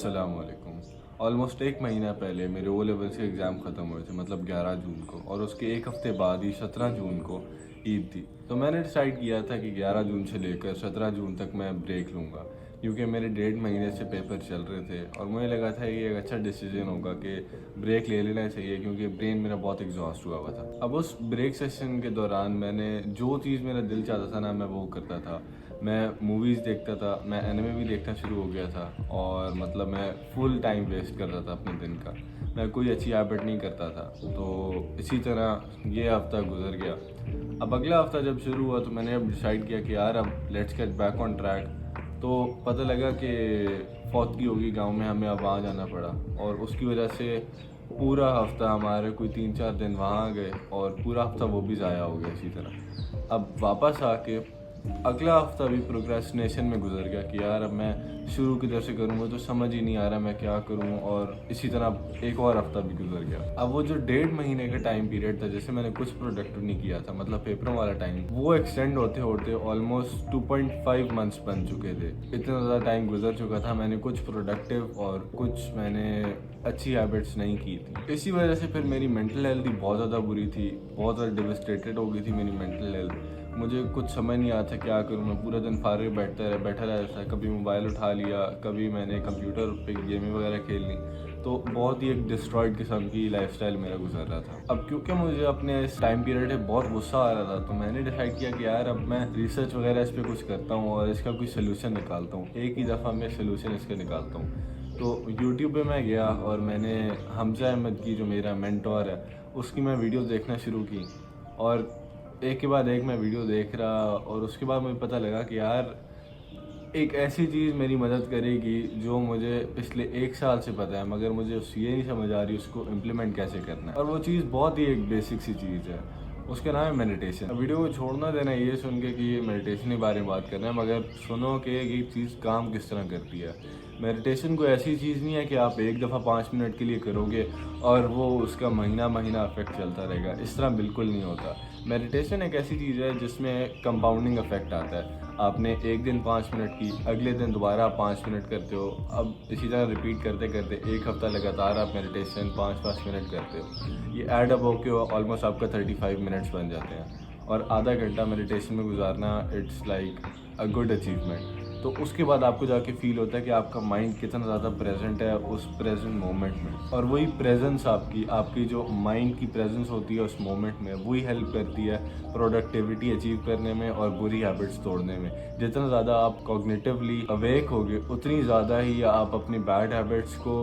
अस्सलामुअलैकुम। ऑलमोस्ट एक महीना पहले मेरे ओ लेवल्स के एग्ज़ाम ख़त्म हुए थे, मतलब 11 जून को, और उसके एक हफ़्ते बाद ही 17 जून को ईद थी। तो मैंने डिसाइड किया था कि 11 जून से लेकर 17 जून तक मैं ब्रेक लूँगा, क्योंकि मेरे 1.5 महीने से पेपर चल रहे थे और मुझे लगा था ये एक अच्छा डिसीजन होगा कि ब्रेक ले लेना चाहिए, क्योंकि ब्रेन मेरा बहुत एग्जॉस्ट हुआ हुआ था। अब उस ब्रेक सेशन के दौरान मैंने जो चीज़ मेरा दिल चाहता था ना, मैं वो करता था। मैं मूवीज़ देखता था, मैं एनिमे भी देखना शुरू हो गया था, और मतलब मैं फुल टाइम वेस्ट करता था अपने दिन का। मैं कोई अच्छी हैबिट नहीं करता था। तो इसी तरह ये हफ़्ता गुजर गया। अब अगला हफ़्ता जब शुरू हुआ तो मैंने अब डिसाइड किया कि यार अब let's get back on track. तो पता लगा कि फौतगी होगी गांव में, हमें अब वहाँ जाना पड़ा, और उसकी वजह से पूरा हफ़्ता हमारे कोई 3-4 दिन वहाँ गए और पूरा हफ़्ता वो भी ज़ाया हो गया इसी तरह। अब वापस आके अगला हफ़्ता भी प्रोक्रेस्टिनेशन में गुजर गया कि यार अब मैं शुरू किधर से करूँ, मुझे तो समझ ही नहीं आ रहा मैं क्या करूँ, और इसी तरह एक और हफ़्ता भी गुजर गया। अब वो जो 1.5 महीने का टाइम पीरियड था जिससे मैंने कुछ प्रोडक्टिव नहीं किया था, मतलब पेपरों वाला टाइम, वो एक्सटेंड होते होते ऑलमोस्ट 2.5 मंथ्स बन चुके थे। इतना ज़्यादा टाइम गुजर चुका था, मैंने कुछ प्रोडक्टिव और कुछ मैंने अच्छी हैबिट्स नहीं की थी। इसी वजह से फिर मेरी मेंटल हेल्थ भी बहुत ज़्यादा बुरी थी, बहुत ज़्यादा डिवस्टेटेड हो गई थी मेरी मेंटल हेल्थ। मुझे कुछ समझ नहीं आता क्या करूँ, मैं पूरा दिन फारिग बैठा रहता था। कभी मोबाइल उठा लिया, कभी मैंने कंप्यूटर पे गेमें वगैरह खेल ली। तो बहुत ही एक डिस्ट्रॉयड किस्म की लाइफस्टाइल मेरा गुजर रहा था। अब क्योंकि मुझे अपने इस टाइम पीरियड में बहुत गुस्सा आ रहा था, तो मैंने डिसाइड किया कि यार अब मैं रिसर्च वगैरह इस पर कुछ करता हूँ और इसका कोई सोल्यूशन निकालता हूँ। एक ही दफ़ा मैं सोल्यूशन इसका निकालता हूँ। तो यूट्यूब पे मैं गया और मैंने हमजा अहमद की, जो मेरा मेंटोर है, उसकी मैं वीडियो देखना शुरू की। और एक के बाद एक मैं वीडियो देख रहा, और उसके बाद मुझे पता लगा कि यार एक ऐसी चीज़ मेरी मदद करेगी जो मुझे पिछले 1 साल से पता है, मगर मुझे ये नहीं समझ आ रही उसको इम्प्लीमेंट कैसे करना है। और वो चीज़ बहुत ही एक बेसिक सी चीज़ है, उसका नाम है मेडिटेशन। वीडियो को छोड़ना देना ये सुन के कि ये मेडिटेशन के बारे में बात कर रहे हैं, मगर सुनो कि ये चीज़ काम किस तरह करती है। मेडिटेशन कोई ऐसी चीज़ नहीं है कि आप एक दफ़ा 5 मिनट के लिए करोगे और वो उसका महीना महीना इफेक्ट चलता रहेगा। इस तरह बिल्कुल नहीं होता। मेडिटेशन एक ऐसी चीज़ है जिसमें कंपाउंडिंग इफेक्ट आता है। आपने एक दिन 5 मिनट की, अगले दिन दोबारा 5 मिनट करते हो, अब इसी तरह रिपीट करते करते एक हफ़्ता लगातार आप मेडिटेशन 5-5 मिनट करते हो। ये ऐड अप होके ऑलमोस्ट आपका 35 मिनट्स बन जाते हैं, और आधा घंटा मेडिटेशन में गुजारना, it's like a good achievement. तो उसके बाद आपको जाके फील होता है कि आपका माइंड कितना ज़्यादा प्रेजेंट है उस प्रेजेंट मोमेंट में, और वही प्रेजेंस आपकी जो माइंड की प्रेजेंस होती है उस मोमेंट में, वही हेल्प करती है प्रोडक्टिविटी अचीव करने में और बुरी हैबिट्स तोड़ने में। जितना ज़्यादा आप कॉग्निटिवली अवेक होगे, उतनी ज़्यादा ही आप अपनी बैड हैबिट्स को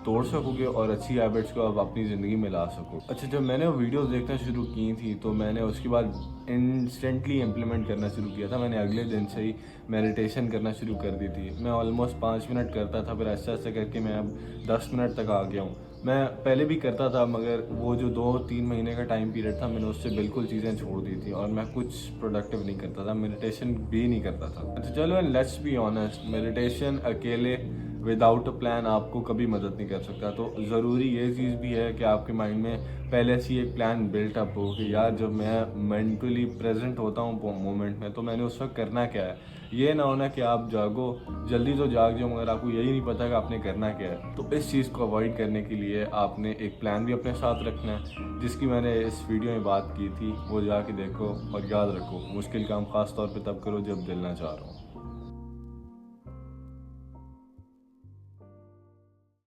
तोड़ सकोगे और अच्छी हैबिट्स को आप अपनी ज़िंदगी में ला सको। अच्छा, जब मैंने वो वीडियोस देखना शुरू की थी तो मैंने उसके बाद इंस्टेंटली इम्प्लीमेंट करना शुरू किया था। मैंने अगले दिन से ही मेडिटेशन करना शुरू कर दी थी। मैं ऑलमोस्ट 5 मिनट करता था, फिर आहिस्ता आहिस्ता करके मैं अब 10 मिनट तक आ गया हूँ। मैं पहले भी करता था, मगर वो जो 2-3 महीने का टाइम पीरियड था, मैंने उससे बिल्कुल चीज़ें छोड़ दी थी और मैं कुछ प्रोडक्टिव नहीं करता था, मेडिटेशन भी नहीं करता था। अच्छा चलो, लेट्स बी ऑनेस्ट, मेडिटेशन अकेले विदाउट अ प्लान आपको कभी मदद नहीं कर सकता। तो ज़रूरी ये चीज़ भी है कि आपके माइंड में पहले से ही एक प्लान बिल्ट अप हो कि यार जब मैं मेंटली प्रेजेंट होता हूँ मोमेंट में, तो मैंने उस वक्त करना क्या है। ये ना होना कि आप जागो, जल्दी तो जाग जाओ, मगर आपको यही नहीं पता कि आपने करना क्या है। तो इस चीज़ को अवॉइड करने के लिए आपने एक प्लान भी अपने साथ रखना है, जिसकी मैंने इस वीडियो में बात की थी। वो जाके देखो और याद रखो, मुश्किल काम ख़ास तौर पे तब करो जब दिल ना चाह रहा हो।